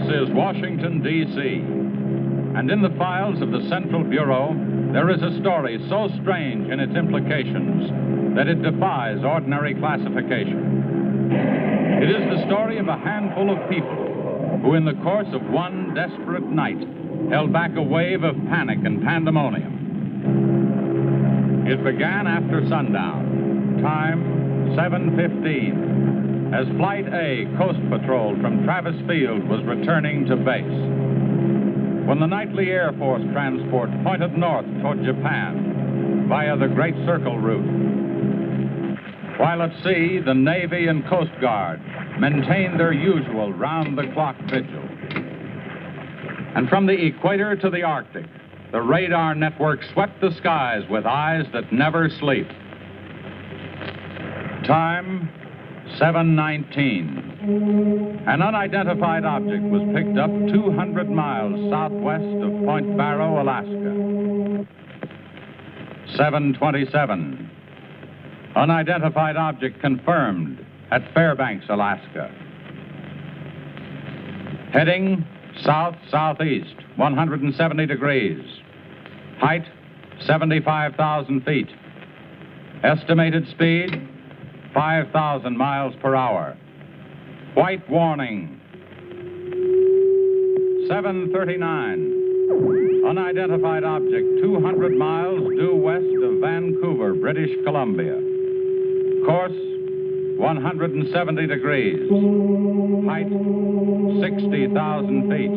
is Washington, D.C., and in the files of the Central Bureau, there is a story so strange in its implications that it defies ordinary classification. It is the story of a handful of people who, in the course of one desperate night, held back a wave of panic and pandemonium. It began after sundown, time 7:15, as Flight A Coast Patrol from Travis Field was returning to base. When the nightly Air Force transport pointed north toward Japan via the Great Circle route. While at sea, the Navy and Coast Guard maintained their usual round-the-clock vigil. And from the equator to the Arctic, the radar network swept the skies with eyes that never sleep. Time, 7:19. An unidentified object was picked up 200 miles southwest of Point Barrow, Alaska. 7:27. Unidentified object confirmed at Fairbanks, Alaska. Heading south-southeast, 170 degrees. Height, 75,000 feet. Estimated speed, 5,000 miles per hour. White warning. 7:39. Unidentified object 200 miles due west of Vancouver, British Columbia. Course, 170 degrees. Height, 60,000 feet.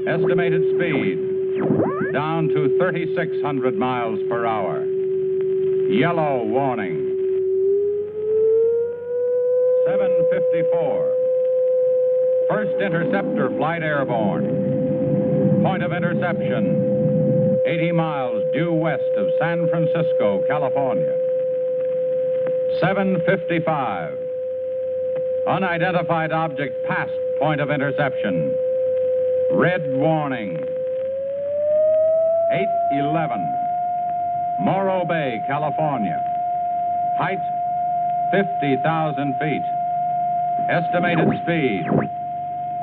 Estimated speed, down to 3,600 miles per hour. Yellow warning. 7:54. First interceptor flight airborne. Point of interception, 80 miles due west of San Francisco, California. 7:55. Unidentified object past point of interception. Red warning. 8:11. Morro Bay, California. Height, 50,000 feet. Estimated speed,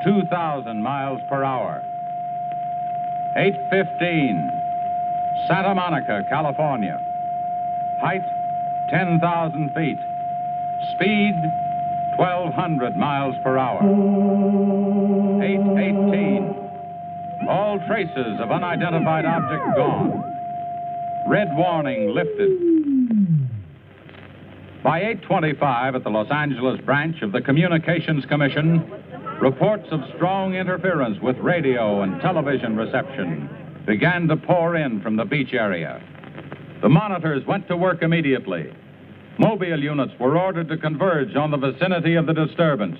2,000 miles per hour. 8:15. Santa Monica, California. Height, 10,000 feet. Speed, 1,200 miles per hour. 8:18. All traces of unidentified object gone. Red warning lifted. By 8:25 at the Los Angeles branch of the Communications Commission, reports of strong interference with radio and television reception began to pour in from the beach area. The monitors went to work immediately. Mobile units were ordered to converge on the vicinity of the disturbance.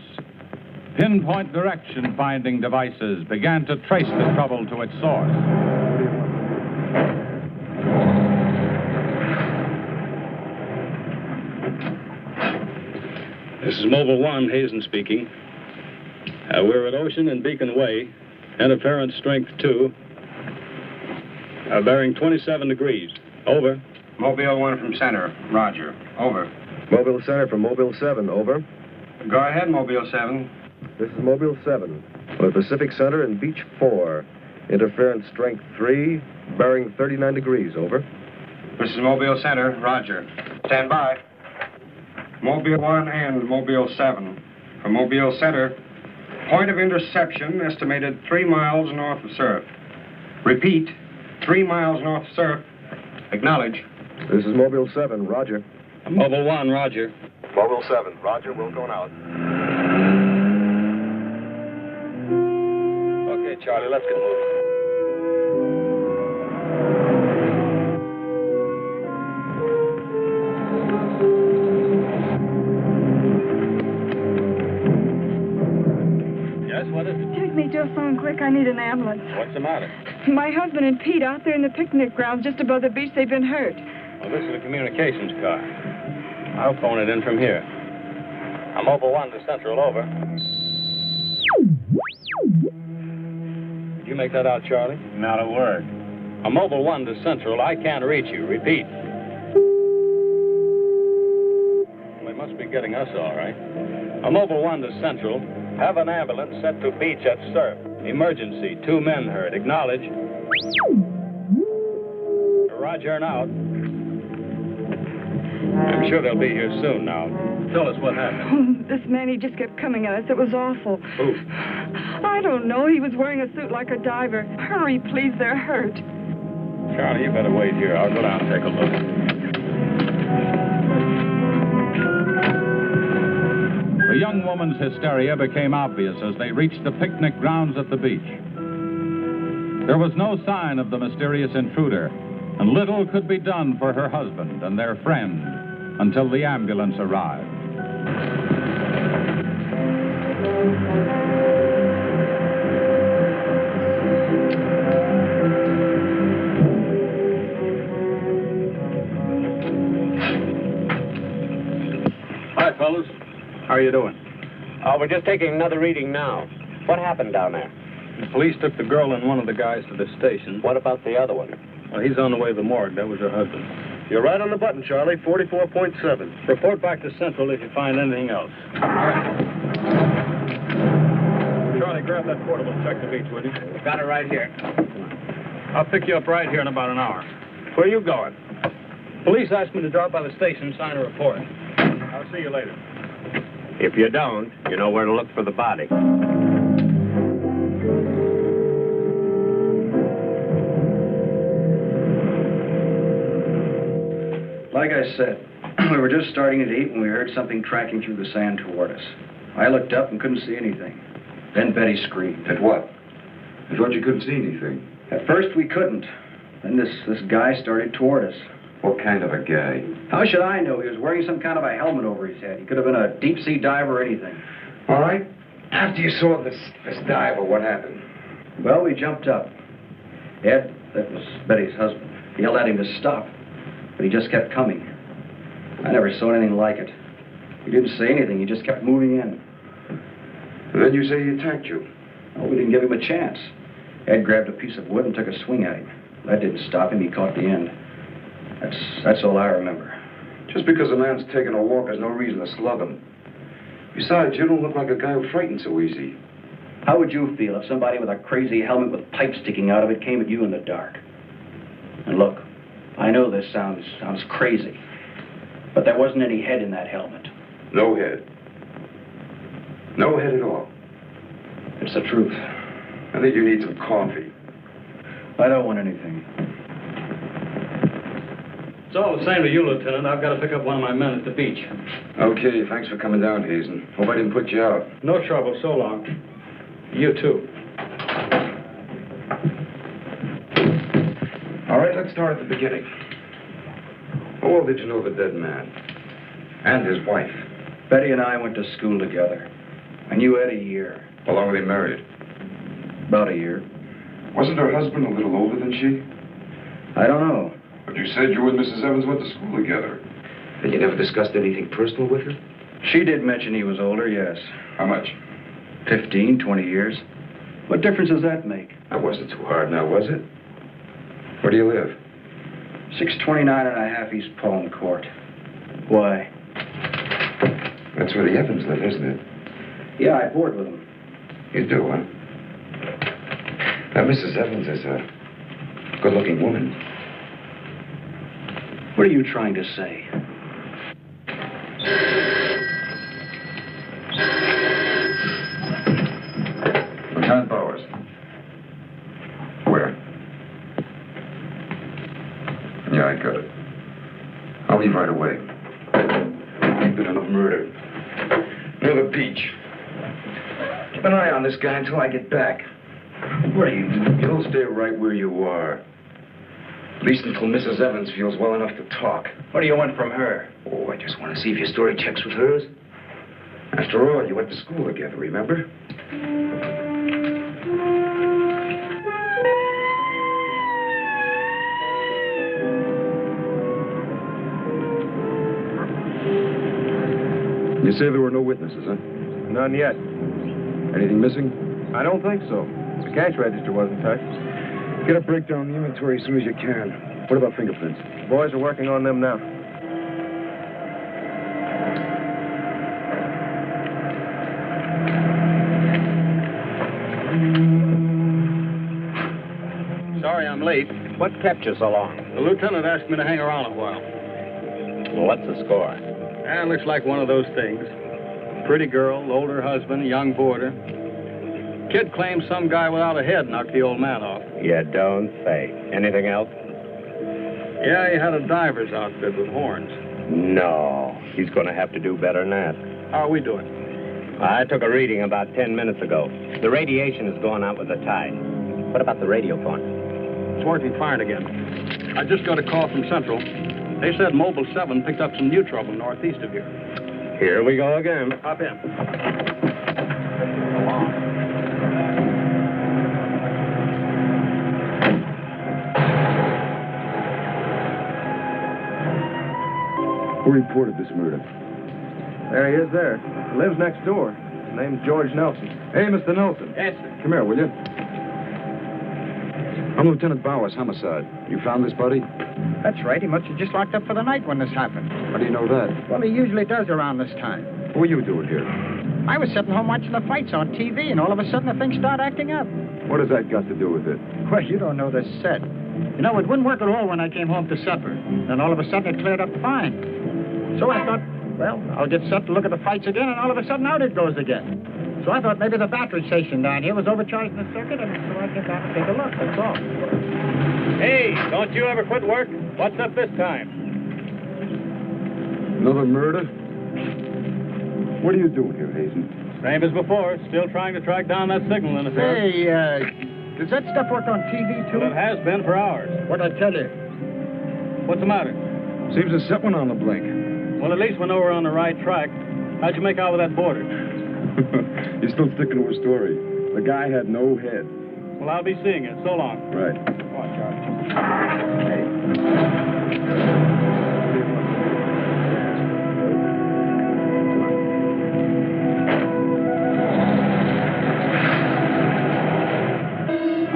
Pinpoint direction-finding devices began to trace the trouble to its source. This is Mobile 1, Hazen speaking. We're at Ocean and Beacon Way. Interference strength 2. Bearing 27 degrees. Over. Mobile 1 from center. Roger. Over. Mobile Center from Mobile 7. Over. Go ahead, Mobile 7. This is Mobile 7. We're Pacific Center and Beach 4. Interference strength 3. Bearing 39 degrees. Over. This is Mobile Center. Roger. Stand by. Mobile 1 and Mobile 7. From Mobile Center, point of interception estimated 3 miles north of surf. Repeat, 3 miles north of surf. Acknowledge. This is Mobile 7. Roger. Mobile 1, roger. Mobile 7. Roger. We're going out. Okay, Charlie, let's get moving. What is it? Take me to a phone quick. I need an ambulance. What's the matter? My husband and Pete out there in the picnic grounds just above the beach. They've been hurt. Well, this is a communications car. I'll phone it in from here. I'm Mobile 1 to Central, over. Did you make that out, Charlie? Not a word. I'm Mobile 1 to Central. I can't reach you. Repeat. Well, they must be getting us all right. I'm Mobile 1 to Central. Have an ambulance sent to beach at surf. Emergency. 2 men hurt. Acknowledge. Roger and out. I'm sure they'll be here soon now. Tell us what happened. This man, he just kept coming at us. It was awful. Who? I don't know. He was wearing a suit like a diver. Hurry, please. They're hurt. Charlie, you better wait here. I'll go down and take a look. The young woman's hysteria became obvious as they reached the picnic grounds at the beach. There was no sign of the mysterious intruder, and little could be done for her husband and their friend until the ambulance arrived. Hi, fellas. How are you doing? We're just taking another reading now. What happened down there? The police took the girl and one of the guys to the station. What about the other one? Well, he's on the way to the morgue. That was her husband. You're right on the button, Charlie. 44.7. Report back to Central if you find anything else. Charlie, grab that portable and check the beach, would you? Got it right here. I'll pick you up right here in about an hour. Where are you going? Police asked me to drop by the station and sign a report. I'll see you later. If you don't, you know where to look for the body. Like I said, we were just starting to eat when we heard something tracking through the sand toward us. I looked up and couldn't see anything. Then Betty screamed. At what? I thought you couldn't see anything. At first we couldn't. Then this guy started toward us. What kind of a guy? How should I know? He was wearing some kind of a helmet over his head. He could have been a deep-sea diver or anything. All right. After you saw this diver, what happened? Well, we jumped up. Ed, that was Betty's husband, yelled at him to stop. But he just kept coming. I never saw anything like it. He didn't say anything. He just kept moving in. And then you say he attacked you. Oh, we didn't give him a chance. Ed grabbed a piece of wood and took a swing at him. That didn't stop him. He caught the end. That's all I remember. Just because a man's taking a walk, there's no reason to slug him. Besides, you don't look like a guy who frightens so easy. How would you feel if somebody with a crazy helmet with pipes sticking out of it came at you in the dark? And look, I know this sounds crazy, but there wasn't any head in that helmet. No head. No head at all. It's the truth. I think you need some coffee. I don't want anything. It's all the same to you, Lieutenant. I've got to pick up one of my men at the beach. Okay, thanks for coming down, Hazen. Hope I didn't put you out. No trouble. So long. You too. All right, let's start at the beginning. How well did you know the dead man? And his wife? Betty and I went to school together. I knew Ed a year. How long were they married? About a year. Wasn't her husband a little older than she? I don't know. But you said you and Mrs. Evans went to school together. And you never discussed anything personal with her? She did mention he was older, yes. How much? 15, 20 years. What difference does that make? That wasn't too hard now, was it? Where do you live? 629 and a half East Palm Court. Why? That's where the Evans live, isn't it? Yeah, I board with them. You do, huh? Now, Mrs. Evans is a good-looking woman. What are you trying to say? Lieutenant Bowers. Where? Yeah, I got it. I'll leave right away. Convicted of murder. Near the beach. Keep an eye on this guy until I get back. What are you doing? You'll stay right where you are. At least until Mrs. Evans feels well enough to talk. What do you want from her? Oh, I just want to see if your story checks with hers. After all, you went to school together, remember? You say there were no witnesses, huh? None yet. Anything missing? I don't think so. The cash register wasn't touched. Get a breakdown on the inventory as soon as you can. What about fingerprints? Boys are working on them now. What kept you so long? The lieutenant asked me to hang around a while. Well, what's the score? Looks like one of those things. Pretty girl, older husband, young boarder. Kid claims some guy without a head knocked the old man off. You don't say. Anything else? Yeah, he had a diver's outfit with horns. No. He's going to have to do better than that. How are we doing? I took a reading about 10 minutes ago. The radiation is going out with the tide. What about the radio phone? It's working fine again. I just got a call from Central. They said Mobile 7 picked up some new trouble northeast of here. Here we go again. Hop in. Who reported this murder? There he is there. He lives next door. His name's George Nelson. Hey, Mr. Nelson. Yes, sir. Come here, will you? I'm Lieutenant Bowers, homicide. You found this body? That's right. He must have just locked up for the night when this happened. How do you know that? Well, he usually does around this time. What are you doing here? I was sitting home watching the fights on TV, and all of a sudden the thing started acting up. What has that got to do with it? Well, you don't know this set. You know, it wouldn't work at all when I came home to supper. Then all of a sudden it cleared up fine. So I thought, well, I'll get set to look at the fights again, and all of a sudden out it goes again. So I thought maybe the battery station down here was overcharging the circuit, and so I came down to take a look, that's all. Hey, don't you ever quit work? What's up this time? Another murder? What are you doing here, Hazen? Same as before. Still trying to track down that signal interference. Hey, does that stuff work on TV, too? Well, it has been for hours. What'd I tell you? What's the matter? Seems to set one on the blink. Well, at least we know we're on the right track. How'd you make out with that boarder? You're still sticking to a story. The guy had no head. Well, I'll be seeing it. So long. Right. Come on, Charlie.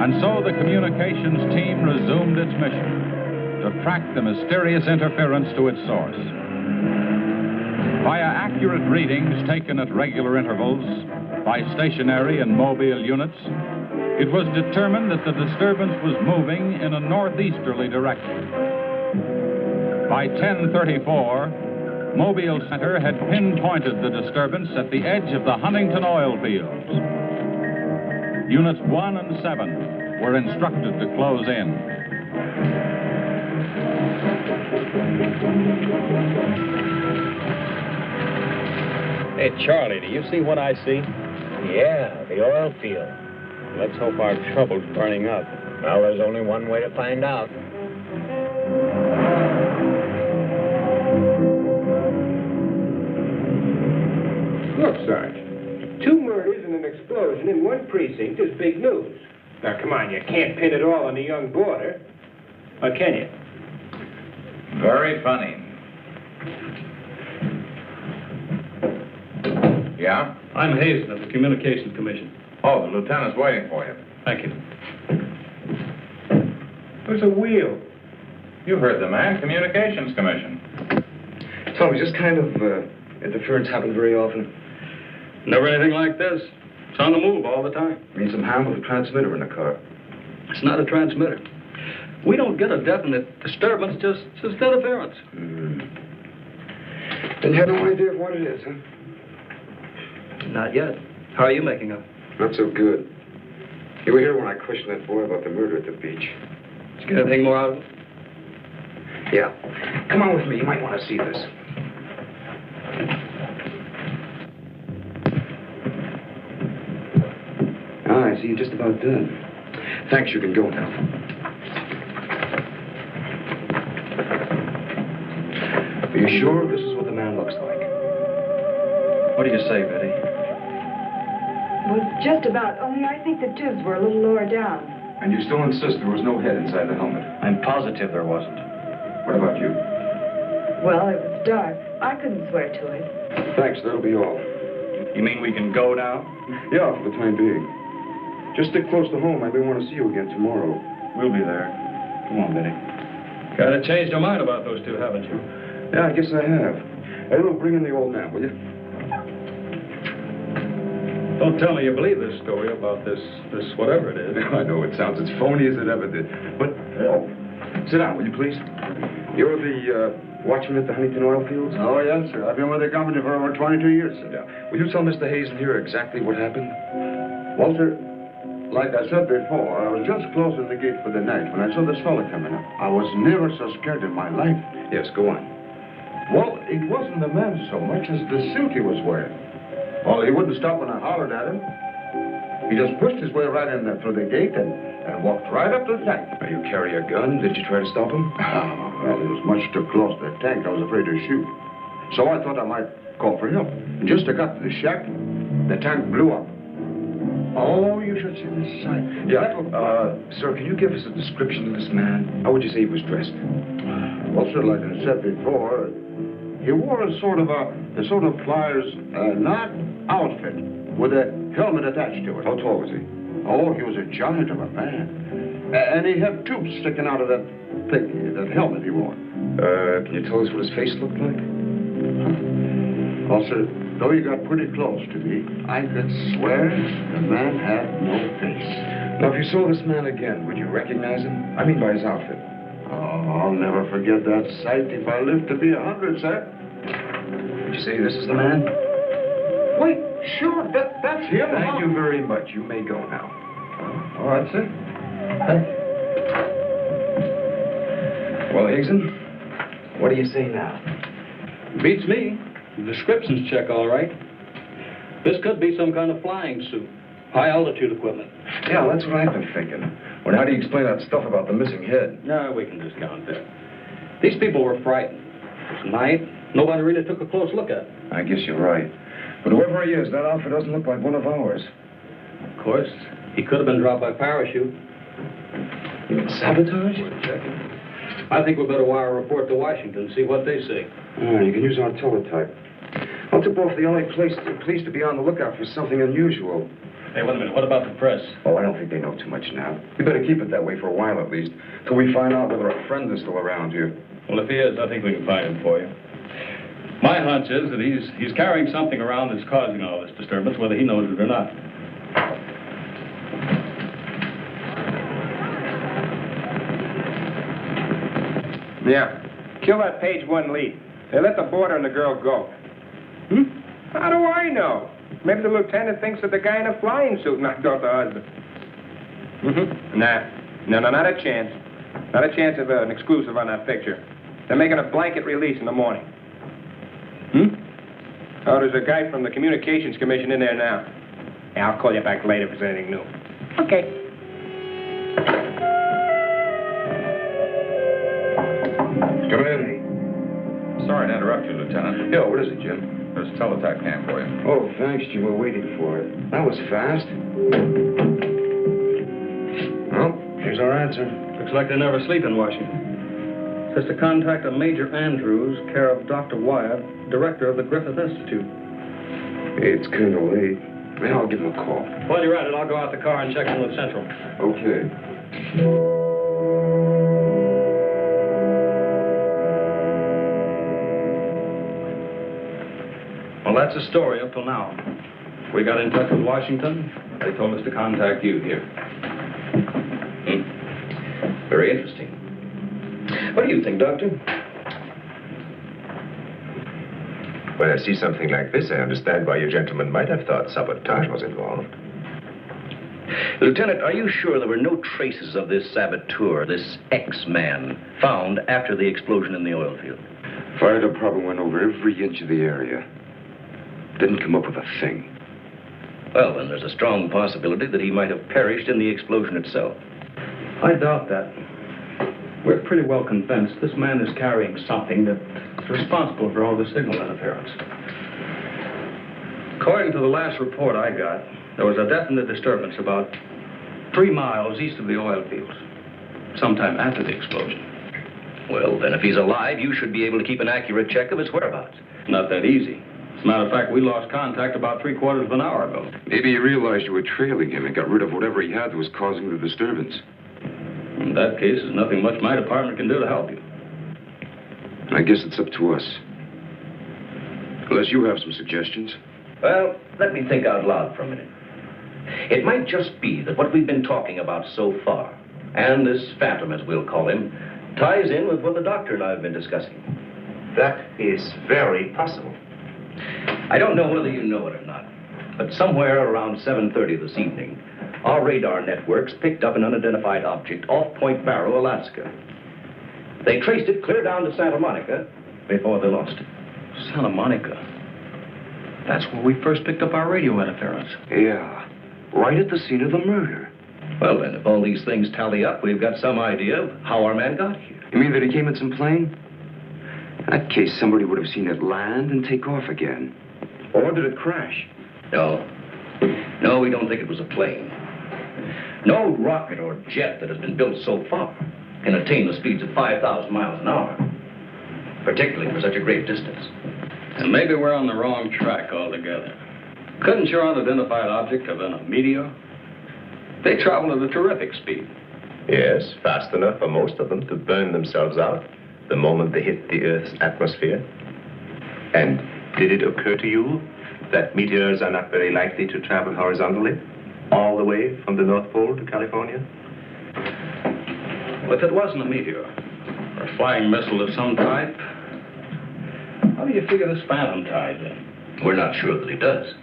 And so the communications team resumed its mission to track the mysterious interference to its source. Via accurate readings taken at regular intervals by stationary and mobile units, it was determined that the disturbance was moving in a northeasterly direction. By 10:34, Mobile Center had pinpointed the disturbance at the edge of the Huntington oil fields. Units 1 and 7 were instructed to close in. Hey, Charlie, do you see what I see? Yeah, the oil field. Let's hope our trouble's burning up. Well, there's only one way to find out. Look, Sarge. 2 murders and an explosion in one precinct is big news. Now, come on, you can't pin it all on the young boarder. Or can you? Very funny. Yeah? I'm Hazen of the Communications Commission. Oh, the lieutenant's waiting for you. Thank you. There's a wheel. You heard the man, Communications Commission. Tommy, just kind of interference happen very often. Never anything like this. It's on the move all the time. Means some harm with a transmitter in the car. It's not a transmitter. We don't get a definite disturbance, just interference. Then you have no idea of what it is, huh? Not yet. How are you making up? Not so good. You were here when I questioned that boy about the murder at the beach. Did you get anything more out of it? Yeah. Come on with me. You might want to see this. Ah, I see you're just about done. Thanks. You can go now. Are you sure this is what the man looks like? What do you say, Betty? Well, just about, only I think the tubes were a little lower down. And you still insist there was no head inside the helmet? I'm positive there wasn't. What about you? Well, it was dark. I couldn't swear to it. Thanks. That'll be all. You mean we can go now? Yeah, for the time being. Just stick close to home. I may want to see you again tomorrow. We'll be there. Come on, Betty. Kind of changed your mind about those two, haven't you? Yeah, I guess I have. Hey, look, bring in the old man, will you? Don't tell me you believe this story about this whatever it is. I know it sounds as phony as it ever did. But Oh, sit down, will you, please? You're the watchman at the Huntington oil fields? Oh, yes, sir. I've been with the company for over 22 years, sir. Yeah. Will you tell Mr. Hazen here exactly what happened? Well, sir, like I said before, I was just closing the gate for the night when I saw this fella coming up. I was never so scared in my life. Yes, go on. Well, it wasn't the man so much as the suit he was wearing. Well, he wouldn't stop when I hollered at him. He just pushed his way right in there through the gate and walked right up to the tank. Now, you carry a gun? Did you try to stop him? Well, he was much too close to the tank. I was afraid to shoot. So I thought I might call for help. And just as I got to the shack, the tank blew up. Oh, you should see the sight. Yeah, sir, can you give us a description of this man? How would you say he was dressed? Well, sir, like I said before, he wore a sort of pliers, not outfit, with a helmet attached to it. How tall was he? Oh, he was a giant of a man. And he had tubes sticking out of that thing, that helmet he wore. Can you tell us what his face looked like? Well, sir, though he got pretty close to me, I could swear the man had no face. Now, if you saw this man again, would you recognize him? I mean by his outfit. Oh, I'll never forget that sight if I live to be 100, sir. Would you say this is the man? Wait, sure, that's him. Thank you very much. You may go now. All right, sir. Well, Hazen, what do you say now? Beats me. The descriptions check all right. This could be some kind of flying suit. High-altitude equipment. Yeah, that's what I've been thinking. Well, how do you explain that stuff about the missing head? No, we can discount that. These people were frightened. It was night. Nobody really took a close look at it. I guess you're right. But whoever he is, that outfit doesn't look like one of ours. Of course, he could have been dropped by parachute. You mean sabotage? We're checking. I think we better wire a report to Washington and see what they say. Oh, you can use our teletype. I'll tip off the only police to be on the lookout for something unusual. Hey, wait a minute. What about the press? Oh, I don't think they know too much now. We better keep it that way for a while at least, till we find out whether our friend is still around here. Well, if he is, I think we can find him for you. My hunch is that he's carrying something around that's causing all this disturbance, whether he knows it or not. Yeah. Kill that page one lead. They let the boarder and the girl go. How do I know? Maybe the lieutenant thinks that the guy in a flying suit knocked off the husband. No, not a chance. Not a chance of an exclusive on that picture. They're making a blanket release in the morning. Oh, there's a guy from the Communications Commission in there now. Yeah, I'll call you back later if there's anything new. Okay. Come in. Sorry to interrupt you, Lieutenant. Yeah, what is it, Jim? There's a teletype cam for you. Oh, thanks, Jim. We're waiting for it. That was fast. Well, here's our answer. Looks like they never sleep in Washington. Says to contact a Major Andrews, care of Dr. Wyatt, director of the Griffith Institute. It's kind of late. Maybe I'll give him a call. While you're at it, I'll go out the car and check in with Central. Okay. Well, that's the story up till now. We got in touch with Washington. They told us to contact you here. Very interesting. What do you think, Doctor? When I see something like this, I understand why you gentlemen might have thought sabotage was involved. Lieutenant, are you sure there were no traces of this saboteur, this X-man, found after the explosion in the oil field? Fire department went over every inch of the area. Didn't come up with a thing. Well, then there's a strong possibility that he might have perished in the explosion itself. I doubt that. We're pretty well convinced this man is carrying something that's responsible for all the signal interference. According to the last report I got, there was a definite disturbance about 3 miles east of the oil fields, sometime after the explosion. Well, then if he's alive, you should be able to keep an accurate check of his whereabouts. Not that easy. As a matter of fact, we lost contact about 3/4 of an hour ago. Maybe he realized you were trailing him and got rid of whatever he had that was causing the disturbance. In that case, there's nothing much my department can do to help you. I guess it's up to us. Unless you have some suggestions. Well, let me think out loud for a minute. It might just be that what we've been talking about so far And this phantom, as we'll call him, ties in with what the doctor and I have been discussing. That is very possible. I don't know whether you know it or not, but somewhere around 7:30 this evening, our radar networks picked up an unidentified object off Point Barrow, Alaska. They traced it clear down to Santa Monica before they lost it. Santa Monica? That's where we first picked up our radio interference. Yeah, right at the scene of the murder. Well, then, if all these things tally up, we've got some idea of how our man got here. You mean that he came in some plane? In that case, somebody would have seen it land and take off again. Or did it crash? No. No, we don't think it was a plane. No rocket or jet that has been built so far can attain the speeds of 5,000 miles an hour, particularly for such a great distance. And maybe we're on the wrong track altogether. Couldn't your unidentified object have been a meteor? They travel at a terrific speed. Yes, fast enough for most of them to burn themselves out the moment they hit the Earth's atmosphere. And did it occur to you that meteors are not very likely to travel horizontally, all the way from the North Pole to California? Well, if it wasn't a meteor, or a flying missile of some type, how do you figure this phantom ties in? We're not sure that he does.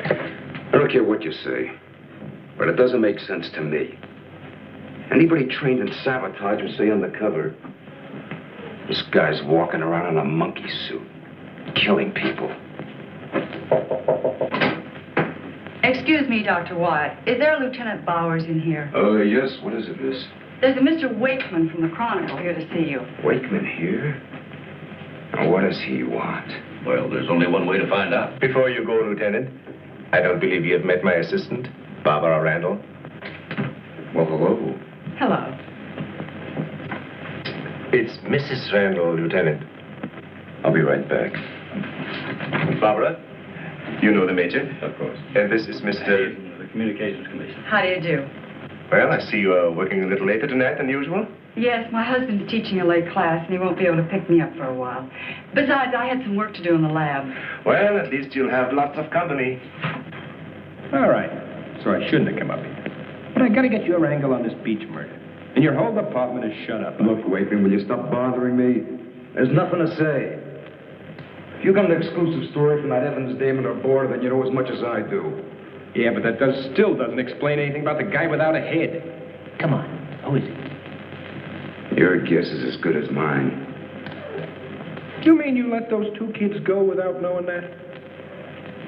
I don't care what you say, but it doesn't make sense to me. Anybody trained in sabotage would stay undercover. This guy's walking around in a monkey suit, killing people. Excuse me, Dr. Wyatt. Is there a Lieutenant Bowers in here? Oh, yes. What is it, miss? There's a Mr. Wakeman from the Chronicle here to see you. Wakeman here? Now, what does he want? Well, there's only one way to find out. Before you go, Lieutenant, I don't believe you have met my assistant, Barbara Randall. Well, hello. Hello. It's Mrs. Randall, Lieutenant. I'll be right back. Barbara, you know the Major. Of course. And this is Mr. The Communications Commission. How do you do? Well, I see you are working a little later tonight than usual. Yes, my husband's teaching a late class, and he won't be able to pick me up for a while. Besides, I had some work to do in the lab. Well, at least you'll have lots of company. All right. So I shouldn't have come up here. But I gotta get your angle on this beach murder. And your whole department is shut up. Look, Wakeman, will you stop bothering me? There's nothing to say. If you got an exclusive story from that Evans Damon or Bohr, then you know as much as I do. Yeah, but that still doesn't explain anything about the guy without a head. Come on. Who is he? Your guess is as good as mine. You mean you let those two kids go without knowing that?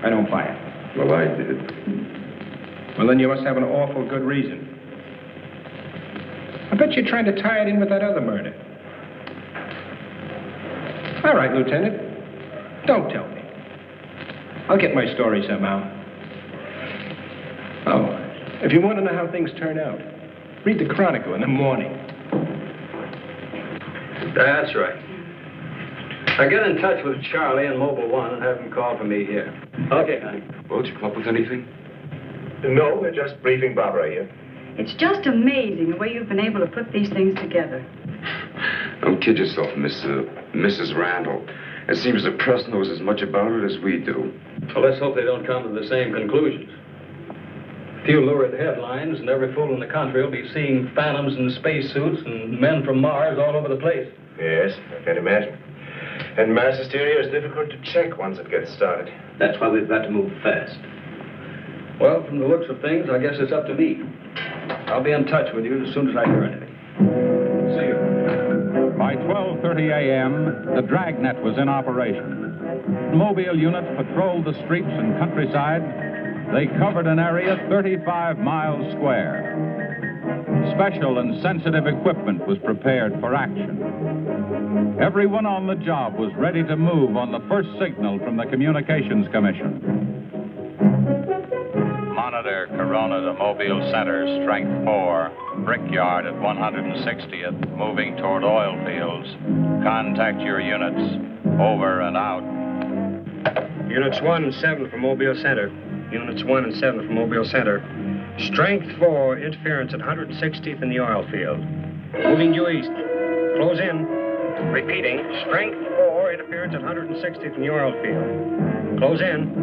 I don't buy it. Well, I did. Well, then you must have an awful good reason. I bet you're trying to tie it in with that other murder. All right, Lieutenant. Don't tell me. I'll get my story somehow. Oh, if you want to know how things turn out, read the Chronicle in the morning. That's right. Now get in touch with Charlie in Mobile 1 and have him call for me here. Okay, honey. Well, did you come up with anything? No, we're just briefing Barbara here. It's just amazing the way you've been able to put these things together. Don't kid yourself, Mrs. Randall. It seems the press knows as much about it as we do. Well, let's hope they don't come to the same conclusions. A few lurid headlines, and every fool in the country will be seeing phantoms in spacesuits and men from Mars all over the place. Yes, I can imagine. And mass hysteria is difficult to check once it gets started. That's why we've got to move fast. Well, from the looks of things, I guess it's up to me. I'll be in touch with you as soon as I hear anything. See you. By 12:30 a.m., the dragnet was in operation. Mobile units patrolled the streets and countryside. They covered an area 35 miles square. Special and sensitive equipment was prepared for action. Everyone on the job was ready to move on the first signal from the Communications Commission. Monitor Corona to Mobile Center, strength 4. Brickyard at 160th, moving toward oil fields. Contact your units. Over and out. Units 1 and 7 from Mobile Center. Units 1 and 7 from Mobile Center. Strength 4, interference at 160th in the oil field. Moving due east. Close in. Repeating, strength 4, interference at 160th in the oil field. Close in.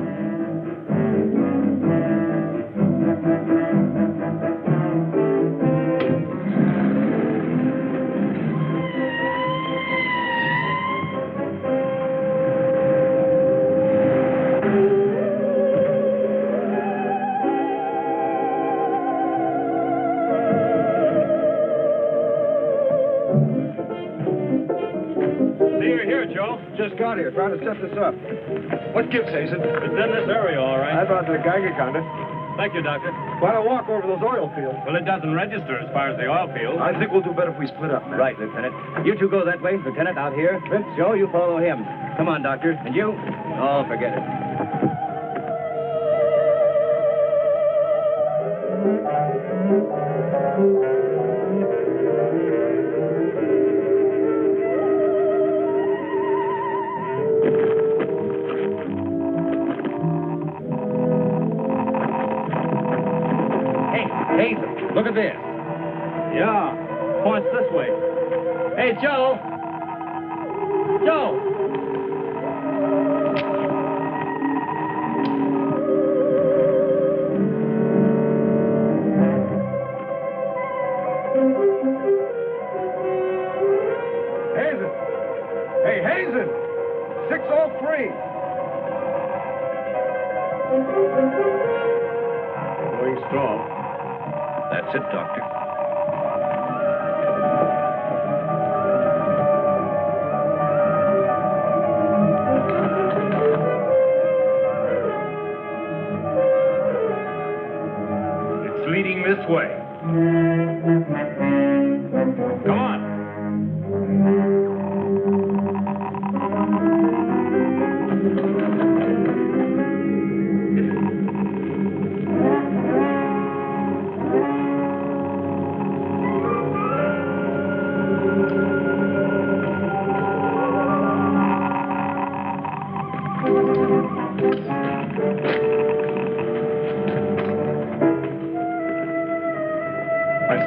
out here trying to set this up. What gives, Hazen? It's in this area, all right. I brought the Geiger counter. Thank you, Doctor. Why don't walk over those oil fields? Well, it doesn't register as far as the oil field. I think we'll do better if we split up, man. Right, Lieutenant. You two go that way. Lieutenant, out here. Vince, Joe, you follow him. Come on, Doctor. And you? Oh, forget it. Look at this. Yeah, points this way. Hey, Joe. Joe. Hazen. Hey, Hazen. 603. Going strong. That's it, Doctor. It's leading this way. Come on.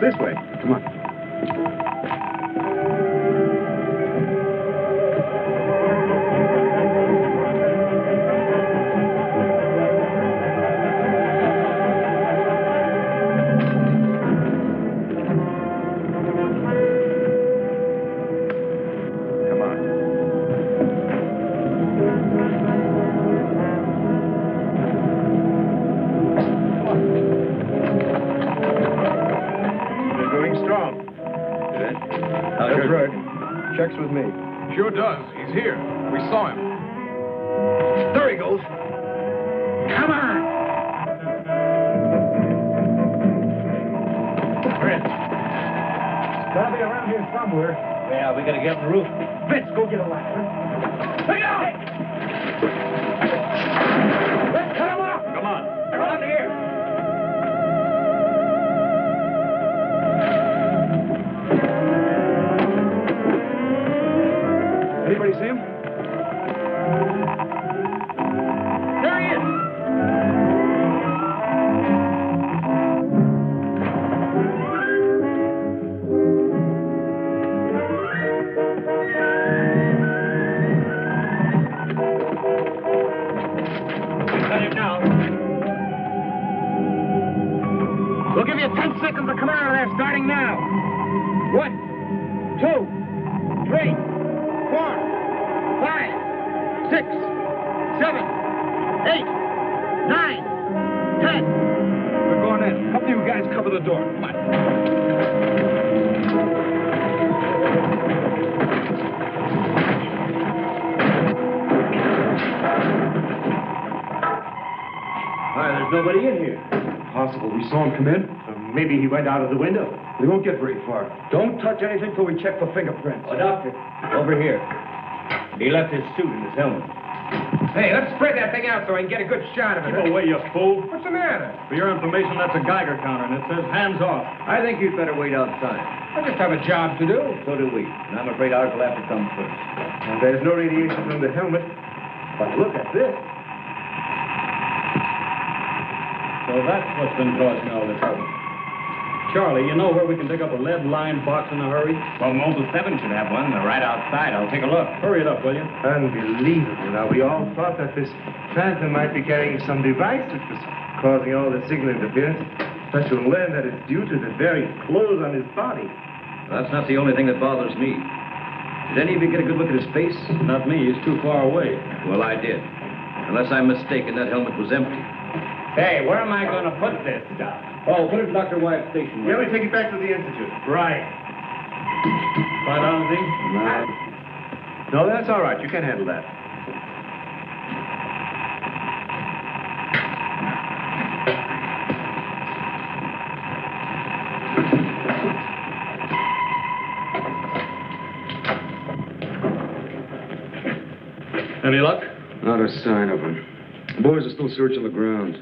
This way. Come on. Checks with me. Sure does. He's here. We saw him. There he goes. Come on! Chris. Gotta be around here somewhere. Yeah, we gotta get up the roof. Vince, go get a ladder. Look out! Let's cut him off! Come on. Around here. Anybody see him? There he is! Got him now. We'll give you 10 seconds to come out of there, starting now. 1, 2, 3, 4, 5, 6, 7, 8, 9, 10. We're going in. Help you guys cover the door. Come on. Why, there's nobody in here. Possible. We saw him come in. Maybe he went out of the window. We won't get very far. Don't touch anything till we check for fingerprints. Oh, Doctor, over here. He left his suit and his helmet. Hey, let's spread that thing out so I can get a good shot of it. Keep away, you fool. What's the matter? For your information, that's a Geiger counter, and it says hands off. I think you'd better wait outside. I just have a job to do. So do we. And I'm afraid ours will have to come first. And there's no radiation from the helmet. But look at this. So that's what's been causing all the trouble. Charlie, you know where we can pick up a lead-lined box in a hurry? Well, Mobile 7 should have one. They're right outside. I'll take a look. Hurry it up, will you? Unbelievable. Now, we all thought that this phantom might be carrying some device that was causing all the signal interference. But you'll learn that it's due to the very clothes on his body. That's not the only thing that bothers me. Did any of you get a good look at his face? Not me. He's too far away. Well, I did. Unless I'm mistaken, that helmet was empty. Hey, where am I going to put this stuff? Oh, put it in Dr. Wyatt's station. Yeah, we take it back to the Institute. Right. Lie down, Z. No, that's all right. You can handle that. Any luck? Not a sign of him. The boys are still searching the grounds.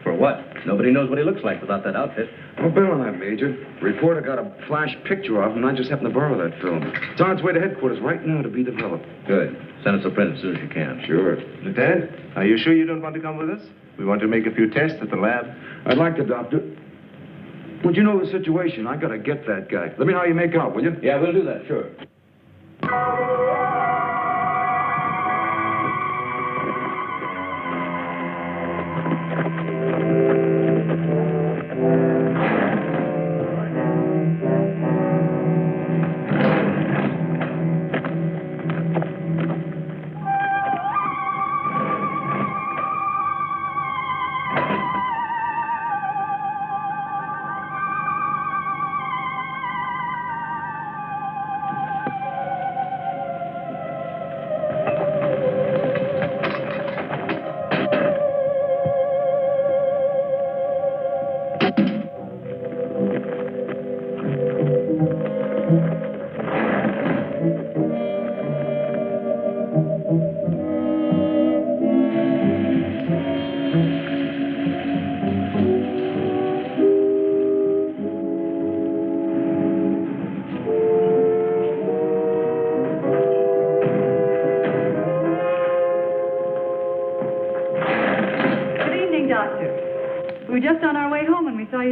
For what? Nobody knows what he looks like without that outfit. I'll bet on that, Major. Reporter got a flash picture of him, and I just happened to borrow that film. It's on its way to headquarters right now to be developed. Good. Send us a print as soon as you can. Sure. Lieutenant, are you sure you don't want to come with us? We want to make a few tests at the lab. I'd like to, Doctor. But you know the situation. I gotta get that guy. Let me know how you make out, will you? Yeah, we'll do that, sure.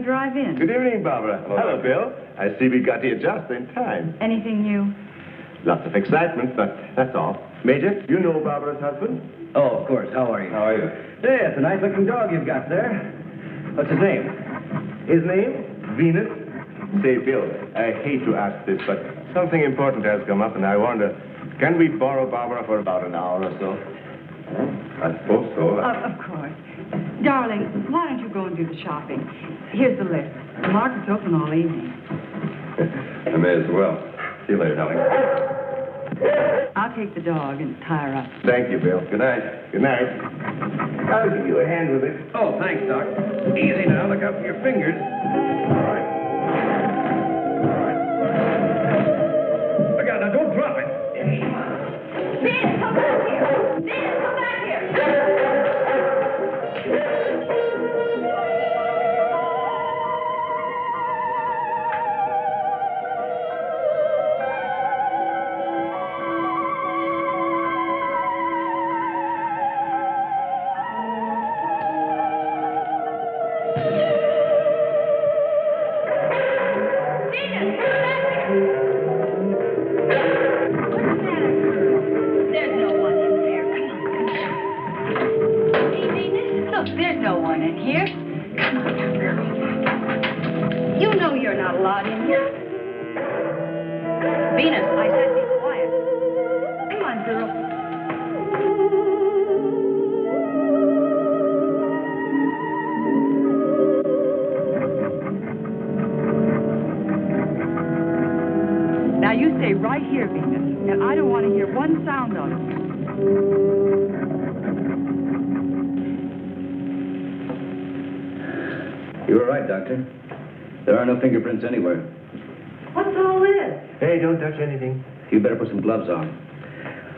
Drive in. Good evening, Barbara. Hello, Bill. I see we got here just in time. Anything new? Lots of excitement, but that's all. Major, you know Barbara's husband? Oh, of course. How are you? How are you? Hey, it's a nice-looking dog you've got there. What's his name? His name? Venus. Say, Bill, I hate to ask this, but something important has come up, and I wonder, can we borrow Barbara for about an hour or so? I suppose so. Of course. Darling, why don't you go and do the shopping? Here's the list. The market's open all evening. I may as well. See you later, darling. I'll take the dog and tie her up. Thank you, Bill. Good night. Good night. I'll give you a hand with it. Oh, thanks, Doc. Easy now. Look out for your fingers. All right. Look out now. Don't drop it. Ben, come back here. Ben, come back here. You were right, Doctor. There are no fingerprints anywhere. What's all this? Hey, don't touch anything. You better put some gloves on.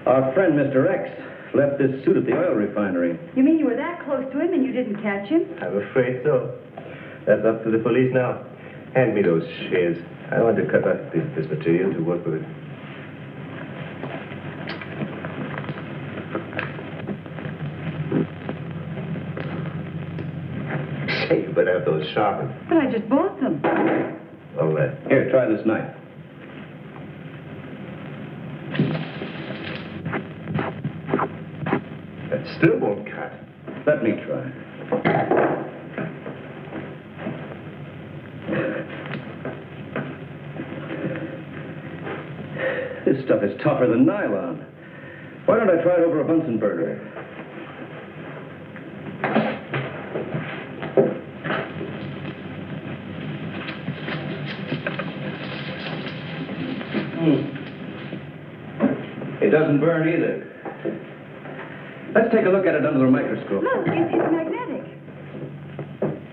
Our friend, Mr. X, left this suit at the oil refinery. You mean you were that close to him and you didn't catch him? I'm afraid so. That's up to the police now. Hand me those shears. I want to cut up this material to work with it. Hey, you better have those sharpened. But I just bought them. Well, here, try this knife. That still won't cut. Let me try. This stuff is tougher than nylon. Why don't I try it over a Bunsen burner? It doesn't burn either. Let's take a look at it under the microscope. Look, it's magnetic.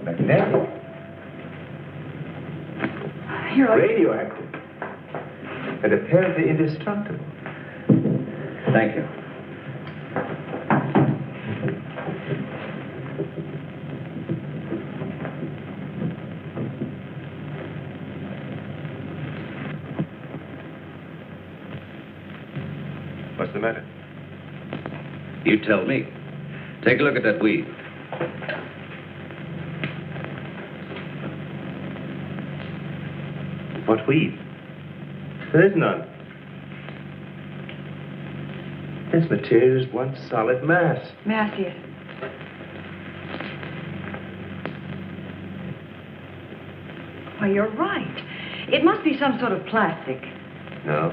Magnetic? Here, Radioactive. And apparently indestructible. Thank you. What's the matter? You tell me. Take a look at that weed. What weed? There is none. This material is one solid mass. May I see it? Why, you're right. It must be some sort of plastic. No.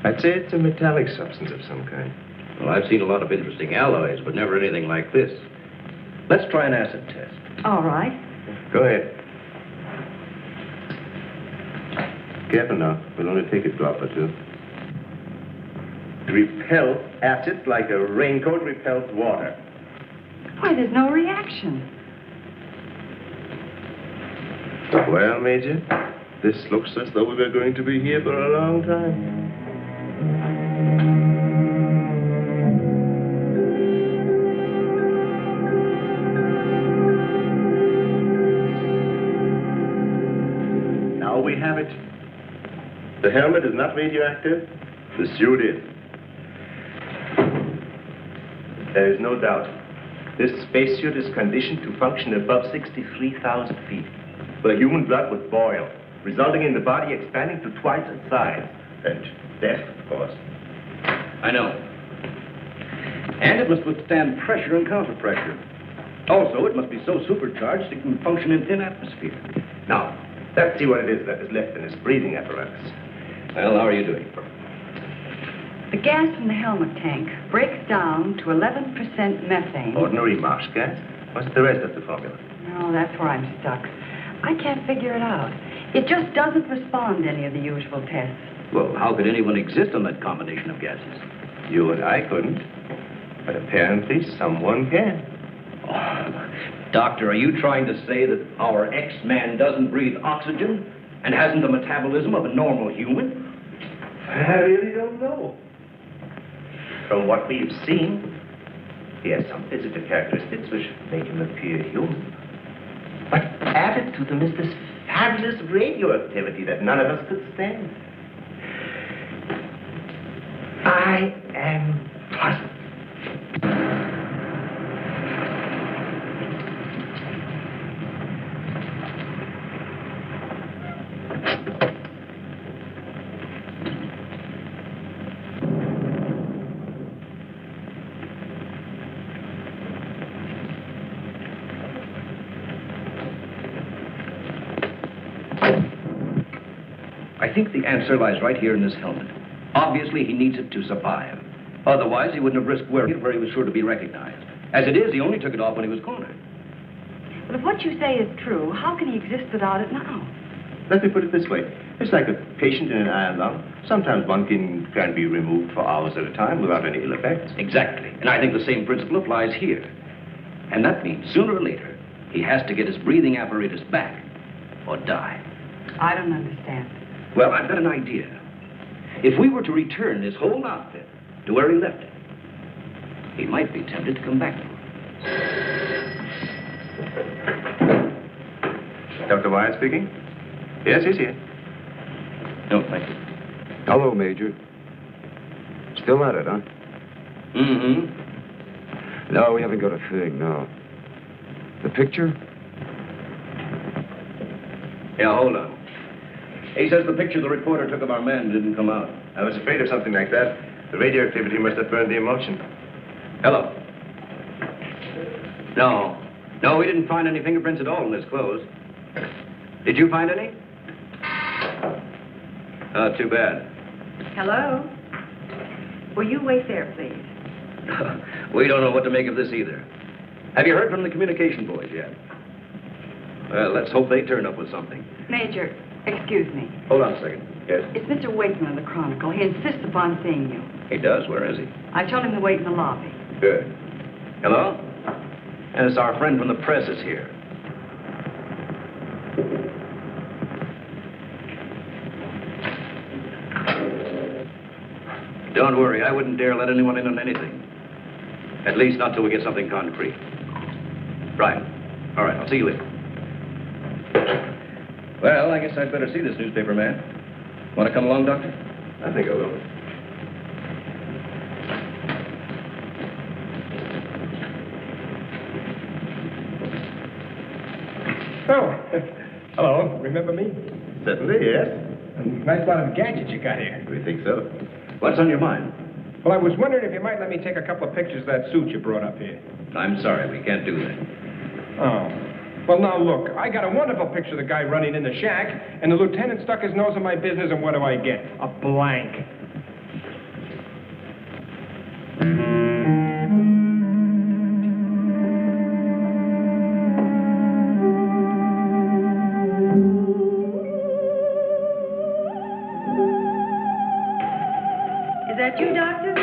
I'd say it's a metallic substance of some kind. Well, I've seen a lot of interesting alloys, but never anything like this. Let's try an acid test. All right. Go ahead. Careful now. We'll only take a drop or two. Repel acid like a raincoat repels water. Why, there's no reaction. Well, Major, this looks as though we were going to be here for a long time. Now we have it. The helmet is not radioactive. The suit is. There is no doubt. This spacesuit is conditioned to function above 63,000 feet, where human blood would boil, resulting in the body expanding to twice its size. And death, of course. I know. And it must withstand pressure and counterpressure. Also, it must be so supercharged it can function in thin atmosphere. Now, let's see what it is that is left in this breathing apparatus. Well, how are you doing? The gas from the helmet tank breaks down to 11% methane. Ordinary marsh gas? What's the rest of the formula? No, that's where I'm stuck. I can't figure it out. It just doesn't respond to any of the usual tests. Well, how could anyone exist on that combination of gases? You and I couldn't. But apparently someone can. Oh, Doctor, are you trying to say that our X-Man doesn't breathe oxygen and hasn't the metabolism of a normal human? I really don't know. From what we've seen, he has some physical characteristics which make him appear human. But added to them is this fabulous radioactivity that none of us could stand. I am puzzled. I think the answer lies right here in this helmet. Obviously, he needs it to survive. Otherwise, he wouldn't have risked wearing it where he was sure to be recognized. As it is, he only took it off when he was cornered. But if what you say is true, how can he exist without it now? Let me put it this way. It's like a patient in an iron lung. Sometimes one can be removed for hours at a time without any ill effects. Exactly. And I think the same principle applies here. And that means sooner or later, he has to get his breathing apparatus back or die. I don't understand. Well, I've got an idea. If we were to return this whole outfit to where he left it, he might be tempted to come back to it. Dr. Wyatt speaking? Yes, he's here. No, thank you. Hello, Major. Still at it, huh? Mm-hmm. No, we haven't got a thing, no. The picture? Yeah, hold on. He says the picture the reporter took of our man didn't come out. I was afraid of something like that. The radioactivity must have burned the emulsion. Hello. No, we didn't find any fingerprints at all in this clothes. Did you find any? Too bad. Hello? Will you wait there, please? We don't know what to make of this either. Have you heard from the communication boys yet? Well, let's hope they turn up with something. Major, Excuse me. Hold on a second. Yes? It's Mr. Wakeman of the Chronicle. He insists upon seeing you. He does? Where is he? I told him to wait in the lobby. Good. Hello? And it's our friend from the press is here. Don't worry, I wouldn't dare let anyone in on anything. At least not till we get something concrete. Right. All right, I'll see you later. Well, I guess I'd better see this newspaper man. Want to come along, Doctor? I think I will. Oh, hello. Remember me? Certainly, yes. A nice lot of gadgets you got here. We think so. What's on your mind? Well, I was wondering if you might let me take a couple of pictures of that suit you brought up here. I'm sorry, we can't do that. Oh. Well, now, look, I got a wonderful picture of the guy running in the shack, and the lieutenant stuck his nose in my business, and what do I get? A blank. Is that you, Doctor?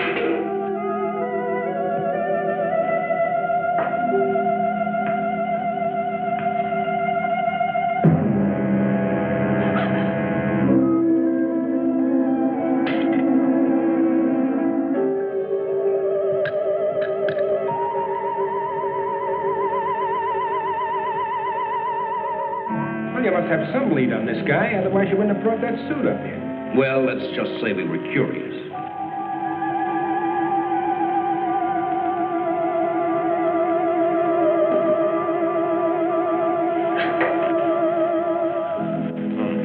Well, you must have some lead on this guy, otherwise you wouldn't have brought that suit up here. Well, let's just say we were curious.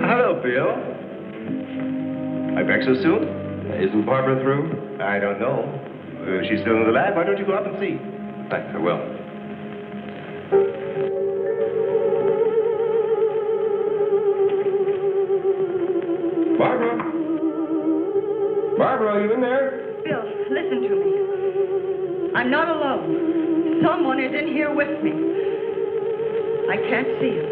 Hello, Bill. My breakfast soon? Isn't Barbara through? I don't know. She's still in the lab. Why don't you go up and see? I will. Barbara? Barbara, are you in there? Bill, listen to me. I'm not alone. Someone is in here with me. I can't see him.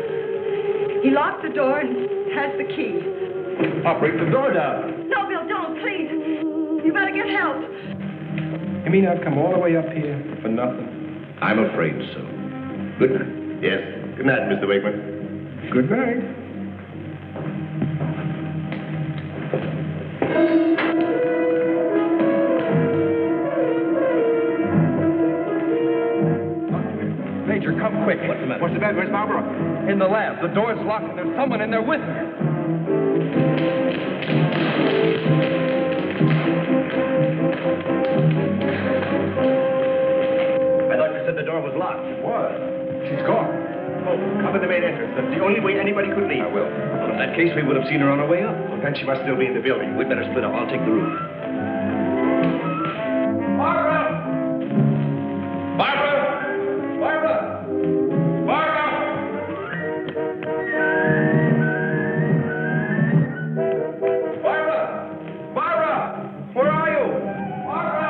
He locked the door and has the key. I'll break the door down. No, Bill, don't, please. You better get help. You mean I've come all the way up here for nothing? I'm afraid so. Good night. Yes. Good night, Mr. Wakeman. Good night. Major, come quick. What's the matter? What's the matter? Where's Barbara? In the lab. The door's locked and there's someone in there with her. I thought you said the door was locked. What? She's gone. Oh, cover the main entrance. That's the only way anybody could leave. I will. Well, in that case, we would have seen her on her way up. Well, then she must still be in the building. We'd better split up. I'll take the roof. Barbara! Barbara! Barbara! Barbara! Barbara! Barbara! Where are you? Barbara!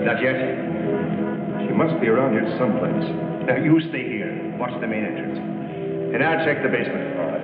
Not yet. She must be around here someplace. Now, you stay here. Watch the main entrance. And I'll check the basement. All right.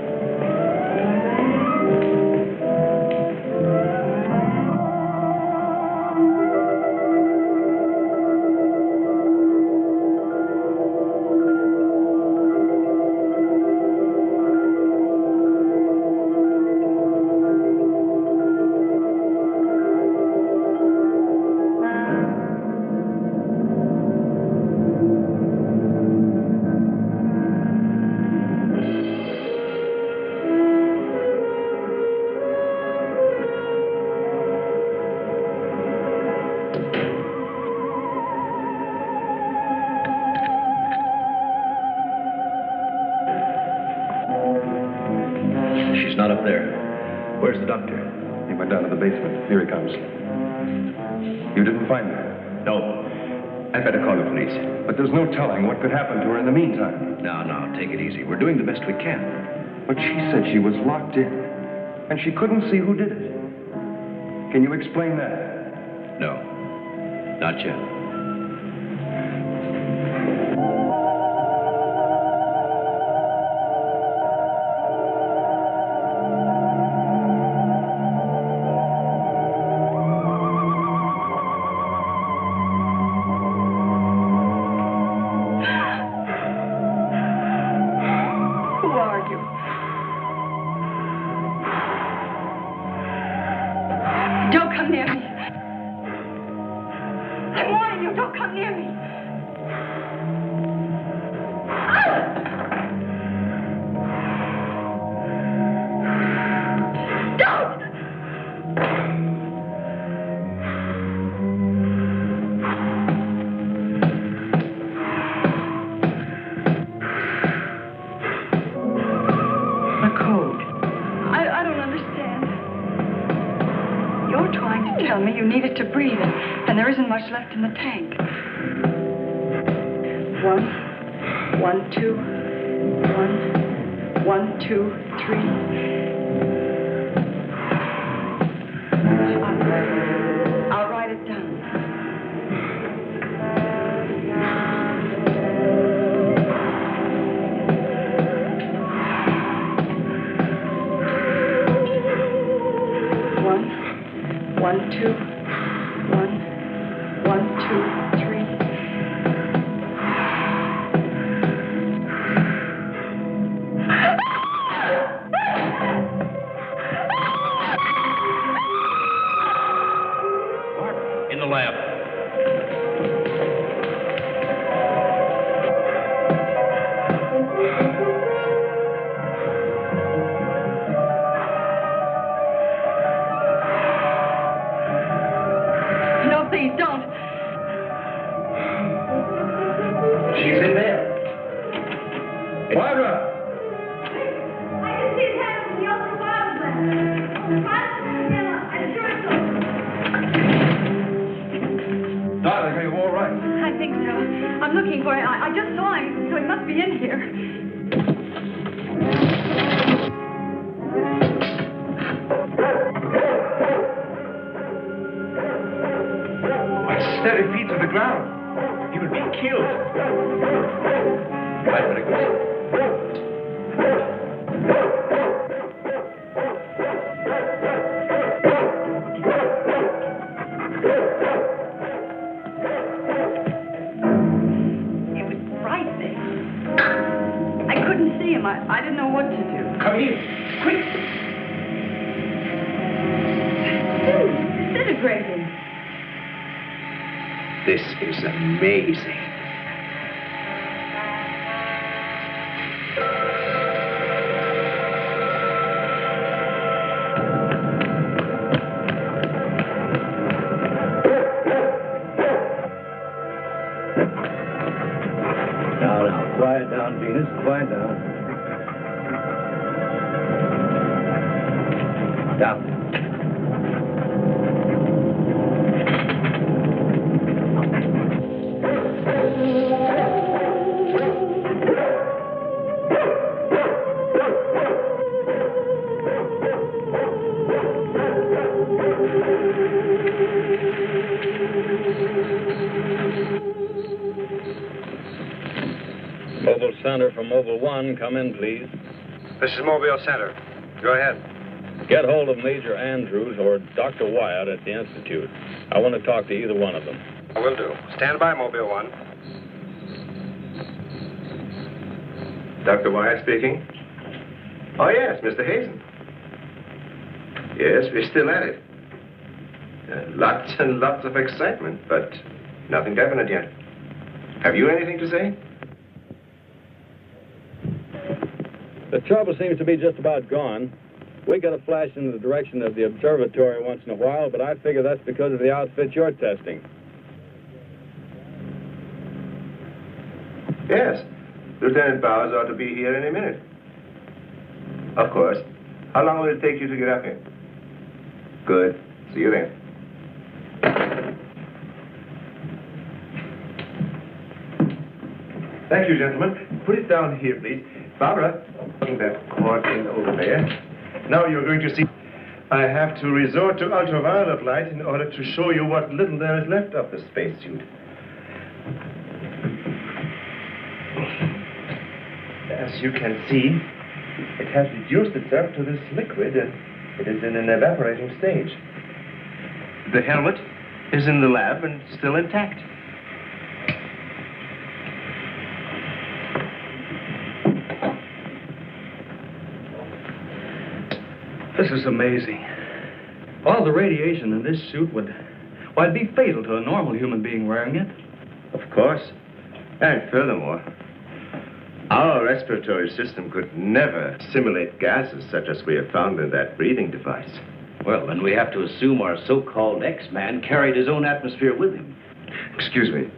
Here he comes. You didn't find her? No. I'd better call the police. But there's no telling what could happen to her in the meantime. No, take it easy. We're doing the best we can. But she said she was locked in, and she couldn't see who did it. Can you explain that? No, not yet. Much left in the tank. 1, 2, 1, 1, 2, 3. I'll write it down. One, 2. 1, 2, 3. In the lab. No, please don't. She's in there. Barbara! I can see his hand in the ultraviolet lens. I'm sure it's Darling, are you all right? I think so. I'm looking for him. I just saw him, so he must be in here. Steady feet to the ground. He would be killed. I'd better go. He was right there. I couldn't see him. I didn't know what to do. Come here. Quick. Still disintegrating. This is amazing. Now, quiet down, Venus. Quiet down. Down. Mobile Center from Mobile 1. Come in, please. This is Mobile Center. Go ahead. Get hold of Major Andrews or Dr. Wyatt at the Institute. I want to talk to either one of them. I will do. Stand by, Mobile 1. Dr. Wyatt speaking. Oh, yes, Mr. Hazen. Yes, we're still at it. Lots and lots of excitement, but nothing definite yet. Have you anything to say? The trouble seems to be just about gone. We get a flash in the direction of the observatory once in a while, but I figure that's because of the outfit you're testing. Yes. Lieutenant Bowers ought to be here any minute. Of course. How long will it take you to get up here? Good. See you then. Thank you, gentlemen. Put it down here, please. Barbara, putting that cord in over there. Now you're going to see. I have to resort to ultraviolet light in order to show you what little there is left of the spacesuit. As you can see, it has reduced itself to this liquid and it is in an evaporating stage. The helmet is in the lab and still intact. This is amazing. All the radiation in this suit would, well, it'd be fatal to a normal human being wearing it. Of course. And furthermore, our respiratory system could never assimilate gases such as we have found in that breathing device. Well, then we have to assume our so-called X-Man carried his own atmosphere with him. Excuse me,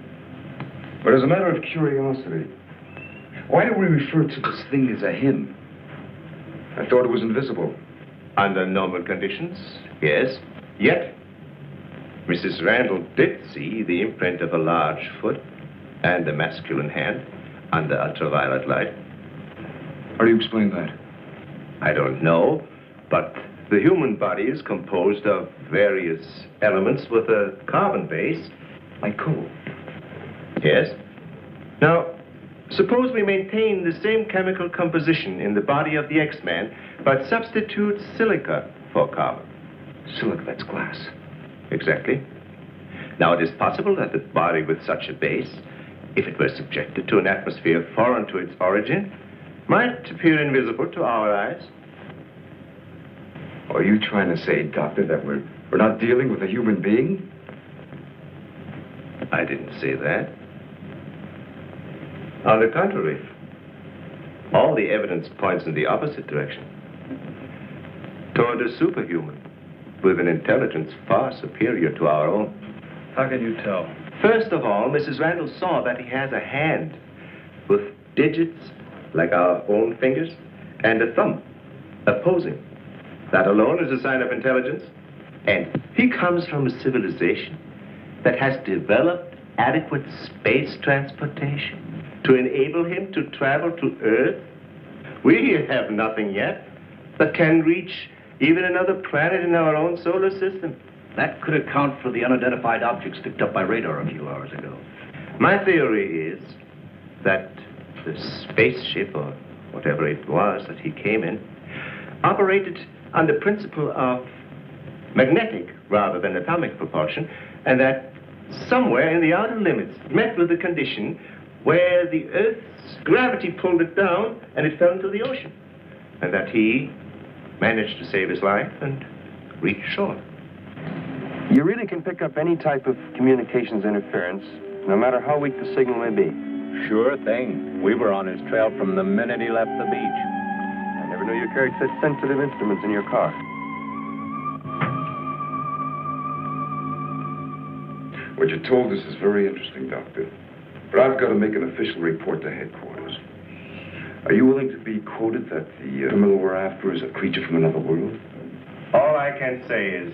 but as a matter of curiosity, why do we refer to this thing as a him? I thought it was invisible. Under normal conditions, yes. Yet, Mrs. Randall did see the imprint of a large foot and a masculine hand under ultraviolet light. How do you explain that? I don't know, but the human body is composed of various elements with a carbon base, like coal. Yes. Now, suppose we maintain the same chemical composition in the body of the X-Man, but substitute silica for carbon. Silica, that's glass. Exactly. Now, it is possible that the body with such a base, if it were subjected to an atmosphere foreign to its origin, might appear invisible to our eyes. Are you trying to say, Doctor, that we're not dealing with a human being? I didn't say that. On the contrary, all the evidence points in the opposite direction. Toward a superhuman with an intelligence far superior to our own. How can you tell? First of all, Mrs. Randall saw that he has a hand with digits like our own fingers and a thumb opposing. That alone is a sign of intelligence. And he comes from a civilization that has developed adequate space transportation to enable him to travel to Earth. We have nothing yet that can reach even another planet in our own solar system. That could account for the unidentified objects picked up by radar a few hours ago. My theory is that the spaceship, or whatever it was that he came in, operated on the principle of magnetic rather than atomic propulsion, and that somewhere in the outer limits met with a condition where the Earth's gravity pulled it down and it fell into the ocean, and that he managed to save his life and reach shore. You really can pick up any type of communications interference, no matter how weak the signal may be. Sure thing. We were on his trail from the minute he left the beach. I never knew you carried such sensitive instruments in your car. What you told us is very interesting, Doctor. But I've got to make an official report to headquarters. Are you willing to be quoted that the criminal we're after is a creature from another world? All I can say is,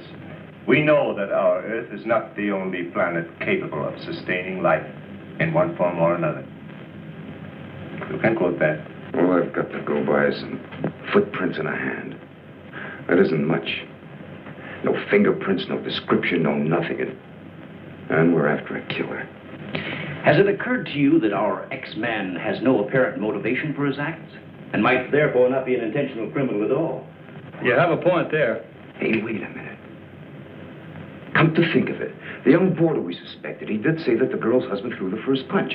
we know that our Earth is not the only planet capable of sustaining life in one form or another. You can quote that. All I've got to go by is some footprints in a hand. That isn't much. No fingerprints, no description, no nothing. And we're after a killer. Has it occurred to you that our X-Man has no apparent motivation for his acts, and might therefore not be an intentional criminal at all? You have a point there. Hey, wait a minute. Come to think of it, the young boarder we suspected, he did say that the girl's husband threw the first punch.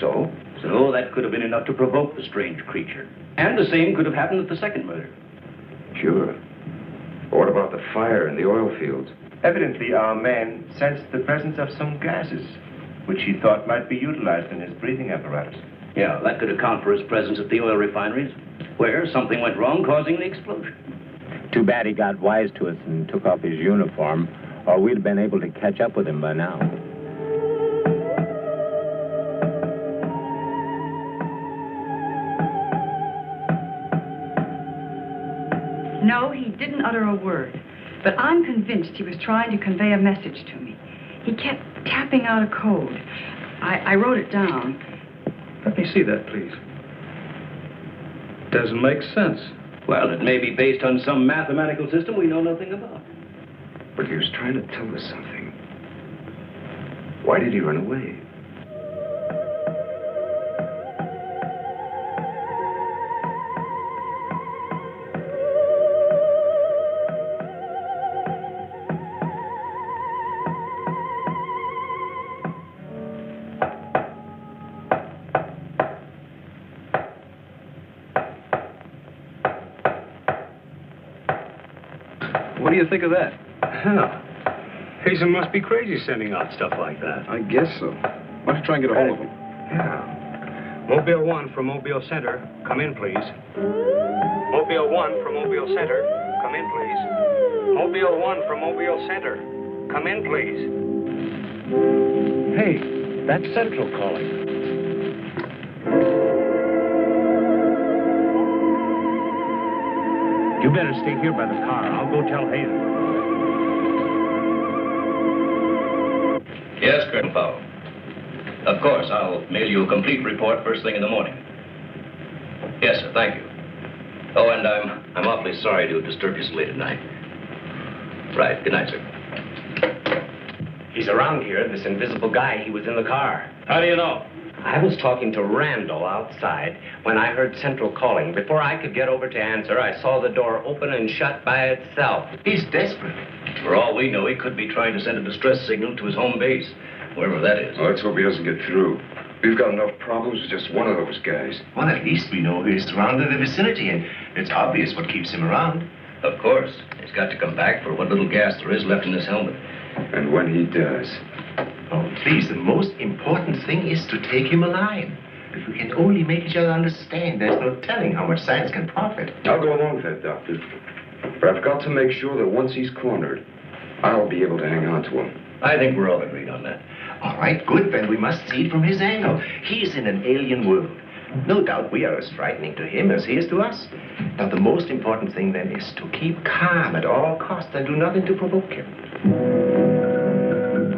So? So that could have been enough to provoke the strange creature. And the same could have happened at the second murder. Sure. But what about the fire in the oil fields? Evidently, our man sensed the presence of some gases, which he thought might be utilized in his breathing apparatus. Yeah, that could account for his presence at the oil refineries, where something went wrong, causing the explosion. Too bad he got wise to us and took off his uniform, or we'd have been able to catch up with him by now. No, he didn't utter a word. But I'm convinced he was trying to convey a message to me. He kept tapping out a code. I wrote it down. Let me see that, please. Doesn't make sense. Well, it may be based on some mathematical system we know nothing about. But he was trying to tell us something. Why did he run away? What do you think of that? Huh. Hazen must be crazy sending out stuff like that. I guess so. Why don't you try and get a hold of him? Yeah. Mobile 1 from Mobile Center. Come in, please. Mobile 1 from Mobile Center. Come in, please. Mobile 1 from Mobile Center. Come in, please. Hey, that's Central calling. You better stay here by the car. I'll go tell Hazen. Yes, Colonel Powell. Of course, I'll mail you a complete report first thing in the morning. Yes, sir, thank you. Oh, and I'm awfully sorry to disturb you so late at night. Right, good night, sir. He's around here, this invisible guy. He was in the car. How do you know? I was talking to Randall outside when I heard Central calling. Before I could get over to answer, I saw the door open and shut by itself. He's desperate. For all we know, he could be trying to send a distress signal to his home base, wherever that is. Well, let's hope he doesn't get through. We've got enough problems with just one of those guys. Well, at least we know he's surrounded the vicinity, and it's obvious what keeps him around. Of course. He's got to come back for what little gas there is left in his helmet. And when he does... Oh, please, the most important thing is to take him alive. If we can only make each other understand, there's no telling how much science can profit. I'll go along with that, Doctor. But I've got to make sure that once he's cornered, I'll be able to hang on to him. I think we're all agreed on that. All right, good. Then we must see it from his angle. He's in an alien world. No doubt we are as frightening to him as he is to us. Now, the most important thing, then, is to keep calm at all costs and do nothing to provoke him.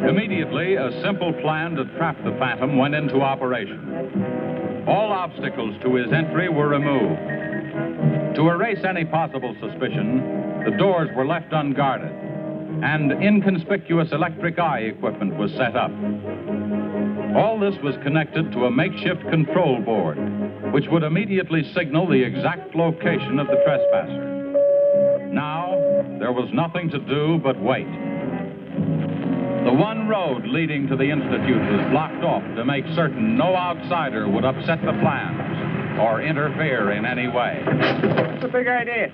Immediately, a simple plan to trap the Phantom went into operation. All obstacles to his entry were removed. To erase any possible suspicion, the doors were left unguarded, and inconspicuous electric eye equipment was set up. All this was connected to a makeshift control board, which would immediately signal the exact location of the trespasser. Now, there was nothing to do but wait. The one road leading to the Institute was blocked off to make certain no outsider would upset the plans or interfere in any way. What's the big idea?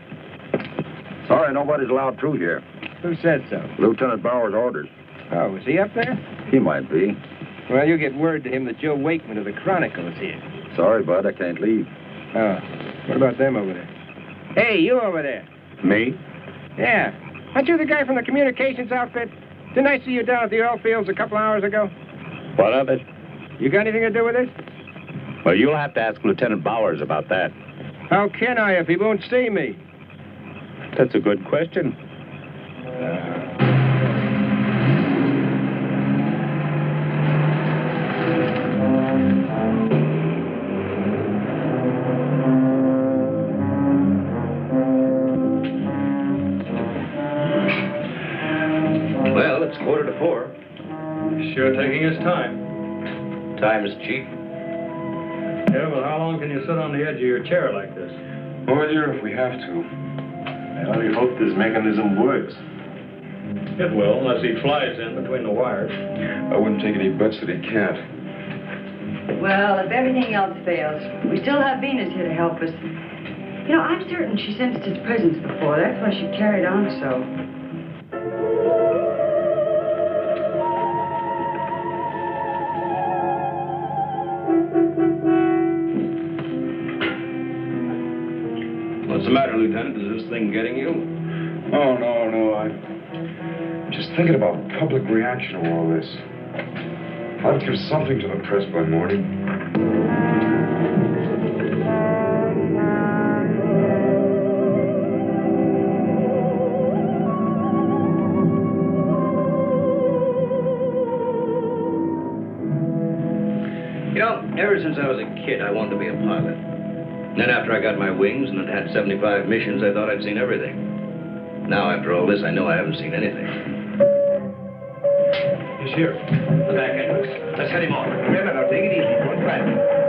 Sorry, nobody's allowed through here. Who said so? Lieutenant Bauer's orders. Oh, is he up there? He might be. Well, you get word to him that Joe Wakeman of the Chronicle is here. Sorry, bud, I can't leave. Oh, what about them over there? Hey, you over there. Me? Yeah. Aren't you the guy from the communications outfit? Didn't I see you down at the oil fields a couple hours ago? What of it? You got anything to do with this? Well, you'll have to ask Lieutenant Bowers about that. How can I if he won't see me? That's a good question. Well, it's 3:45. Sure taking his time. Time is cheap. Yeah, well, how long can you sit on the edge of your chair like this? All year if we have to. I only hope this mechanism works. It will, unless he flies in between the wires. I wouldn't take any bets that he can't. Well, if everything else fails, we still have Venus here to help us. You know, I'm certain she sensed his presence before. That's why she carried on so. What's the matter, Lieutenant? Is this thing getting you? Oh, no. I'm just thinking about public reaction to all this. I'll give something to the press by morning. You know, ever since I was a kid, I wanted to be a pilot. And then after I got my wings and had 75 missions, I thought I'd seen everything. Now, after all this, I know I haven't seen anything. He's here. The back entrance. Let's head him off. Remember, now, take it easy. Don't try it.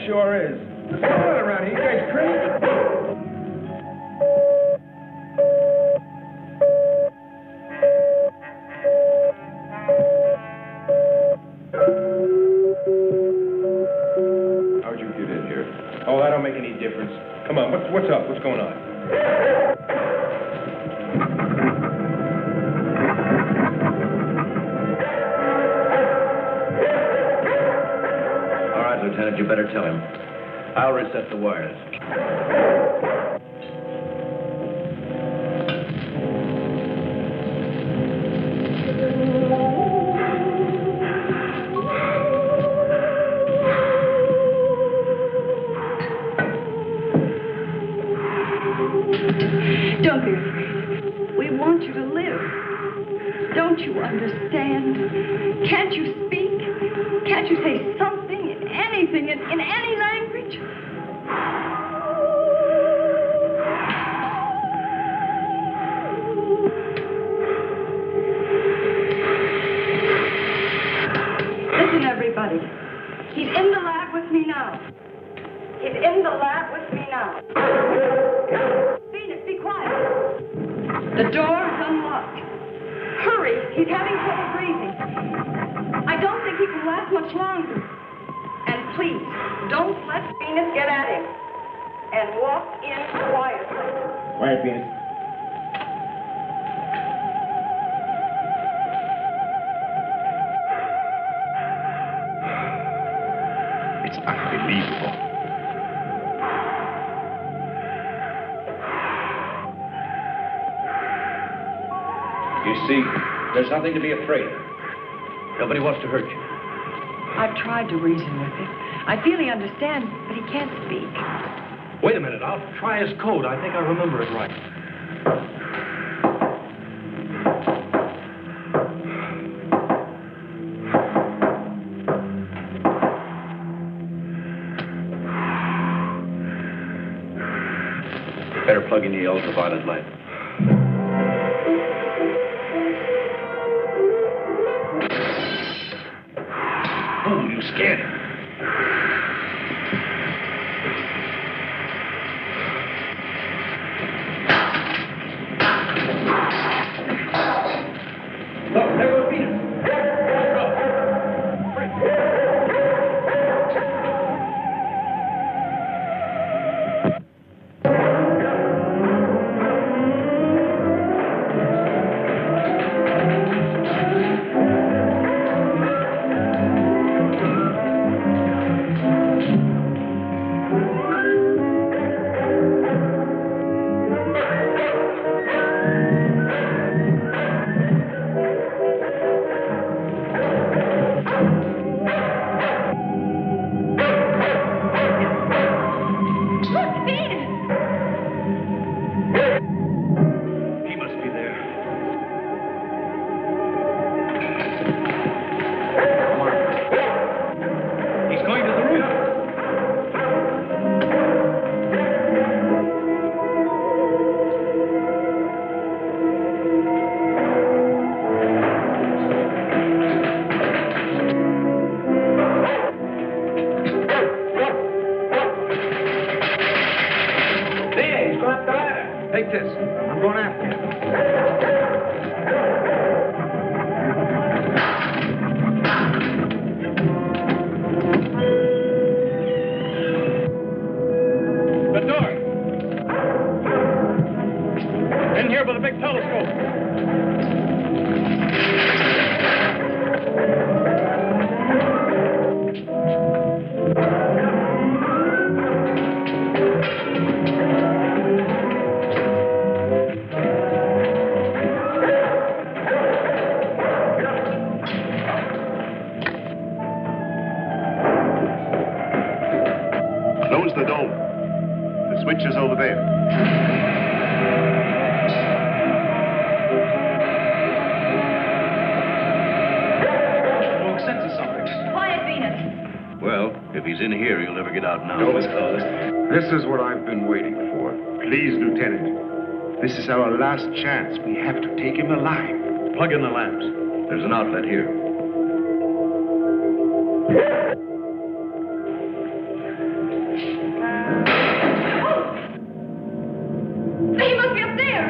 Sure is. What's going on around here? You guys crazy? How'd you get in here? Oh, that don't make any difference. Come on, what's up? What's going on? Lieutenant, you better tell him. I'll reset the wires. Don't be afraid. We want you to live. Don't you understand? Can't you speak? Can't you say something? Anything in any language? Listen, everybody. He's in the lab with me now. He's in the lab with me now. Venus, be quiet. The door is unlocked. Hurry. He's having trouble breathing. I don't think he can last much longer. And please, don't let Venus get at him. And walk in quietly. Quiet, Venus. It's unbelievable. You see, there's nothing to be afraid of. Nobody wants to hurt you. I've tried to reason with him. I feel he understands, but he can't speak. Wait a minute, I'll try his code. I think I remember it right. Better plug in the ultraviolet light. Oh, you scared him. Look, there goes Venus. Take this. I'm going after you. The door. In here with a big telescope. Close the dome. The switch is over there. Wrong sense of something. Quiet, Venus. Well, if he's in here, he'll never get out now. Door is closed. This is what I've been waiting for. Please, Lieutenant. This is our last chance. We have to take him alive. Plug in the lamps. There's an outlet here. He must be up there.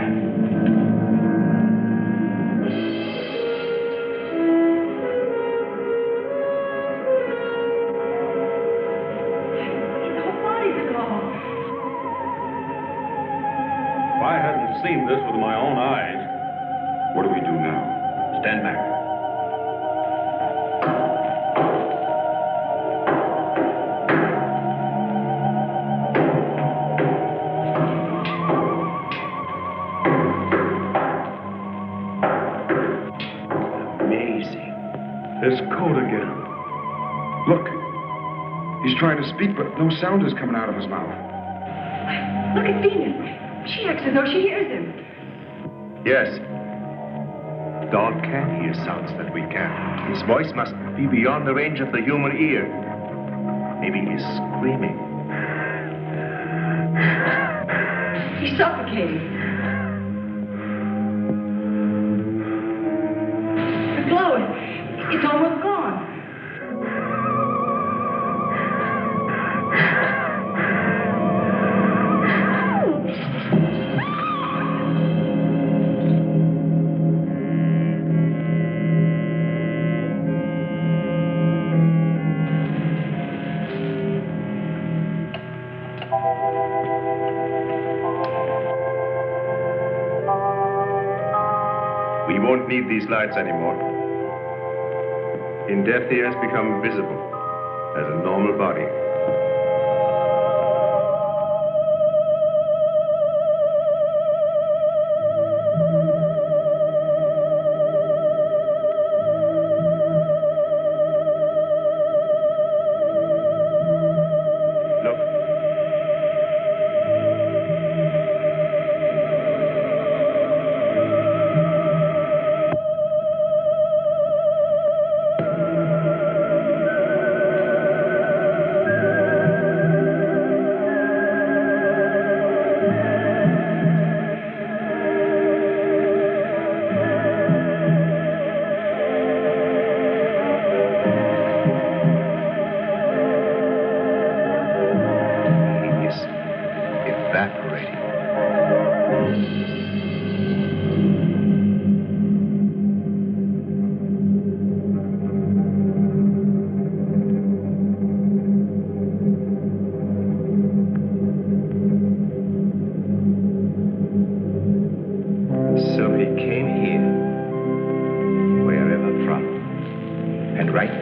The whole body's aglow. If I hadn't seen this with my own eyes. What do we do now? Stand back. There's code again. Look. He's trying to speak, but no sound is coming out of his mouth. Look at Venus. She acts as though she hears him. Yes. Dog can hear sounds that we can. His voice must be beyond the range of the human ear. Maybe he's screaming. He's suffocating. The glow, it's almost gone. We won't need these lights anymore. In death, he has become visible as a normal body.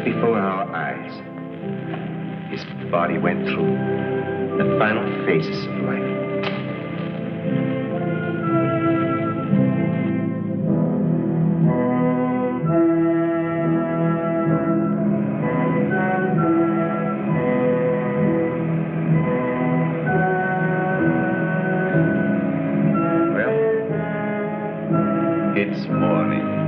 Before our eyes, his body went through the final phases of life. Well, it's morning.